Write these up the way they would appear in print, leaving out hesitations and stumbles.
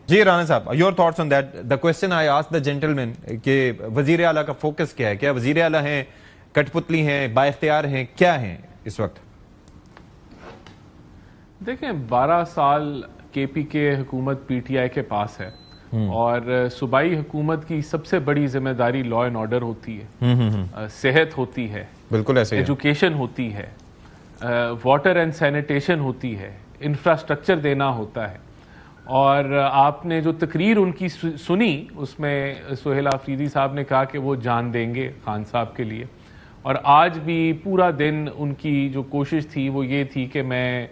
جی رانا صاحب, your thoughts on that. The question I asked the gentleman کہ وزیر اعلیٰ کا فوکس کیا ہے, کیا وزیر اعلیٰ ہیں, کٹ پتلی ہیں, با اختیار ہیں, کیا ہیں اس وقت؟ دیکھیں 12 سال کے پی کے حکومت پی ٹی آئی کے پاس ہے اور صوبائی حکومت کی سب سے بڑی ذمہ داری لا اینڈ آرڈر ہوتی ہے, صحت ہوتی ہے, بالکل ایسے, ایجوکیشن ہوتی ہے, واٹر اینڈ سینیٹیشن ہوتی ہے, انفراسٹرکچر دینا ہوتا ہے. اور آپ نے جو تقریر ان کی سنی اس میں سہیل آفریدی صاحب نے کہا کہ وہ جان دیں گے خان صاحب کے لیے, اور آج بھی پورا دن ان کی جو کوشش تھی وہ یہ تھی کہ میں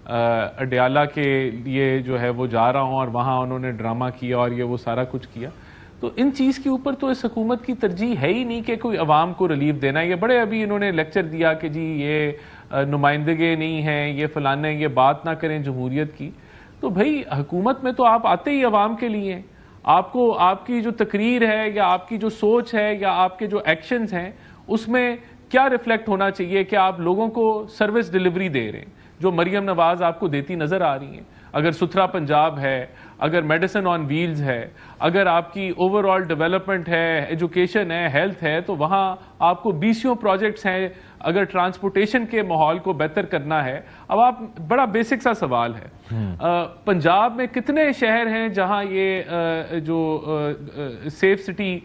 اڈیالہ کے لیے جو ہے وہ جا رہا ہوں اور وہاں انہوں نے ڈرامہ کیا اور یہ وہ سارا کچھ کیا. تو ان چیز کے اوپر تو اس حکومت کی ترجیح ہے ہی نہیں کہ کوئی عوام کو ریلیف دینا ہے. یہ بڑے ابھی انہوں نے لیکچر دیا کہ جی یہ نمائندگی نہیں ہیں, یہ فلانے, یہ بات نہ کریں جمہوریت کی. تو بھائی حکومت میں تو آپ آتے ہی عوام کے لیے ہیں. آپ کو آپ کی جو تقریر ہے یا آپ کی جو سوچ ہے یا آپ کے جو ایکشنز ہیں اس میں کیا ریفلیکٹ ہونا چاہیے کہ آپ لوگوں کو سروس ڈیلیوری دے رہے ہیں جو مریم نواز آپ کو دیتی نظر آ رہی ہیں. اگر ستھرا پنجاب ہے, اگر میڈیسن آن ویلز ہے, اگر آپ کی اوور آل ڈیولپمنٹ ہے, ایجوکیشن ہے, ہیلتھ ہے, تو وہاں آپ کو بیسیوں پروجیکٹس ہیں. اگر ٹرانسپورٹیشن کے ماحول کو بہتر کرنا ہے, اب آپ بڑا بیسک سا سوال ہے, پنجاب میں کتنے شہر ہیں جہاں یہ جو سیف سٹی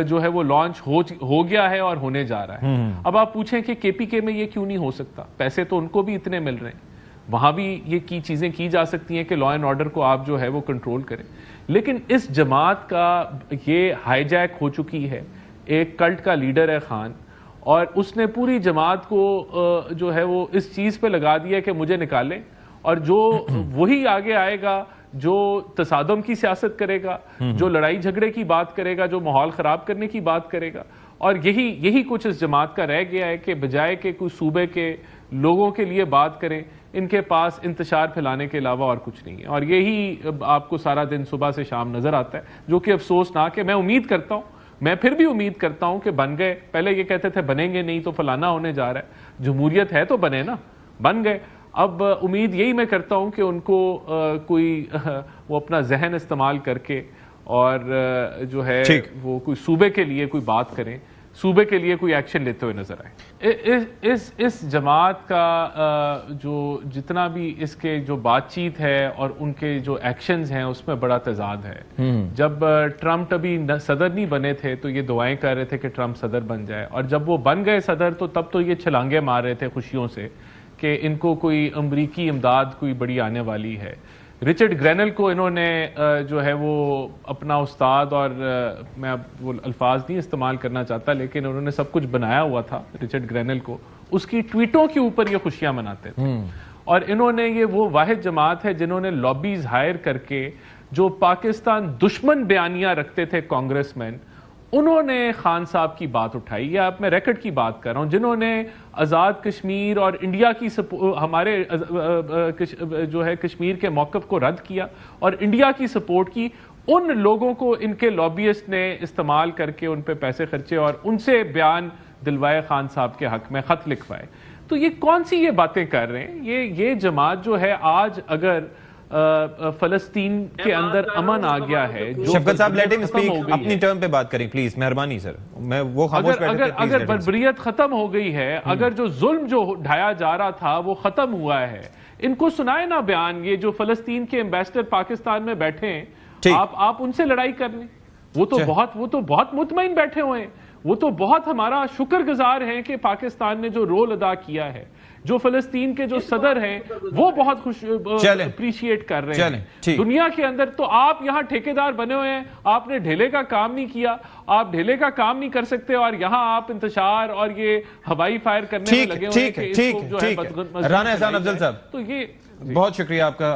جو ہے وہ لانچ ہو گیا ہے اور ہونے جا رہا ہے. اب آپ پوچھیں کہ کے پی کے میں یہ کیوں نہیں ہو سکتا؟ پیسے تو ان کو بھی اتنے مل رہے ہیں, وہاں بھی یہ چیزیں کی جا سکتی ہیں کہ لا اینڈ آرڈر کو آپ جو ہے وہ کنٹرول کریں. لیکن اس جماعت کا یہ ہائی جیک ہو چکی ہے, ایک کلٹ کا لیڈر ہے خان, اور اس نے پوری جماعت کو جو ہے وہ اس چیز پہ لگا دیا کہ مجھے نکالیں, اور جو وہی آگے آئے گا جو تصادم کی سیاست کرے گا, جو لڑائی جھگڑے کی بات کرے گا, جو ماحول خراب کرنے کی بات کرے گا. اور یہی کچھ اس جماعت کا رہ گیا ہے کہ بجائے کہ کوئی صوبے کے لوگوں کے لیے بات کریں, ان کے پاس انتشار پھیلانے کے علاوہ اور کچھ نہیں ہے. اور یہی آپ کو سارا دن صبح سے شام نظر آتا ہے, جو کہ افسوسناک ہے. میں امید کرتا ہوں, میں پھر بھی امید کرتا ہوں کہ بن گئے. پہلے یہ کہتے تھے بنیں گے نہیں تو فلانا ہونے جا رہا ہے, جمہوریت ہے تو بنے نا, بن گئے. اب امید یہی میں کرتا ہوں کہ ان کو کوئی وہ اپنا ذہن استعمال کر کے اور جو ہے وہ کوئی صوبے کے لیے کوئی بات کریں, صوبے کے لیے کوئی ایکشن لیتے ہوئے نظر آئے. اس جماعت کا جو جتنا بھی اس کے جو بات چیت ہے اور ان کے جو ایکشنز ہیں اس میں بڑا تضاد ہے. جب ٹرمپ ابھی صدر نہیں بنے تھے تو یہ دعائیں کر رہے تھے کہ ٹرمپ صدر بن جائے, اور جب وہ بن گئے صدر تو تب تو یہ چھلانگے مار رہے تھے خوشیوں سے کہ ان کو کوئی امریکی امداد کوئی بڑی آنے والی ہے. رچرڈ گرینل کو انہوں نے جو ہے وہ اپنا استاد, اور میں اب وہ الفاظ نہیں استعمال کرنا چاہتا, لیکن انہوں نے سب کچھ بنایا ہوا تھا رچرڈ گرینل کو, اس کی ٹویٹوں کے اوپر یہ خوشیاں مناتے تھے. اور انہوں نے یہ وہ واحد جماعت ہے جنہوں نے لابیز ہائر کر کے جو پاکستان دشمن بیانیاں رکھتے تھے کانگریس مین, انہوں نے خان صاحب کی بات اٹھائی. یا اب میں ریکٹ کی بات کر رہا ہوں, جنہوں نے آزاد کشمیر اور انڈیا کی ہمارے جو ہے کشمیر کے موقف کو رد کیا اور انڈیا کی سپورٹ کی. ان لوگوں کو ان کے لابیسٹ نے استعمال کر کے ان پہ پیسے خرچے اور ان سے بیان دلوائے خان صاحب کے حق میں, خط لکھوائے. تو یہ کون سی یہ باتیں کر رہے ہیں؟ یہ جماعت جو ہے آج اگر فلسطین کے اندر امن آ گیا ہے, شفقت صاحب لیٹ ہم سپیک, اپنی ٹرم پہ بات کریں پلیز, مہربانی سر. میں وہ خاموش بیٹھے تھے, اگر بربریت ختم ہو گئی ہے, اگر جو ظلم جو ڈھایا جا رہا تھا وہ ختم ہوا ہے, ان کو سنائے نا بیان. یہ جو فلسطین کے ایمبیسڈر پاکستان میں بیٹھے ہیں, آپ ان سے لڑائی کر لیں. وہ تو بہت مطمئن بیٹھے ہوئے ہیں, وہ تو بہت ہمارا شکر گزار ہیں کہ پاکستان نے جو رول ادا کیا ہے. جو فلسطین کے جو صدر ہیں وہ بہت خوش اپریشیٹ کر رہے ہیں دنیا کے اندر. تو آپ یہاں ٹھیکیدار بنے ہوئے ہیں, آپ نے ڈھیلے کا کام نہیں کیا, آپ ڈھیلے کا کام نہیں کر سکتے, اور یہاں آپ انتشار اور یہ ہوائی فائر کرنے میں لگے ہوئے ہیں کہ اس کو جو ہے رانا احسان افضل صاحب, تو یہ بہت شکریہ آپ کا.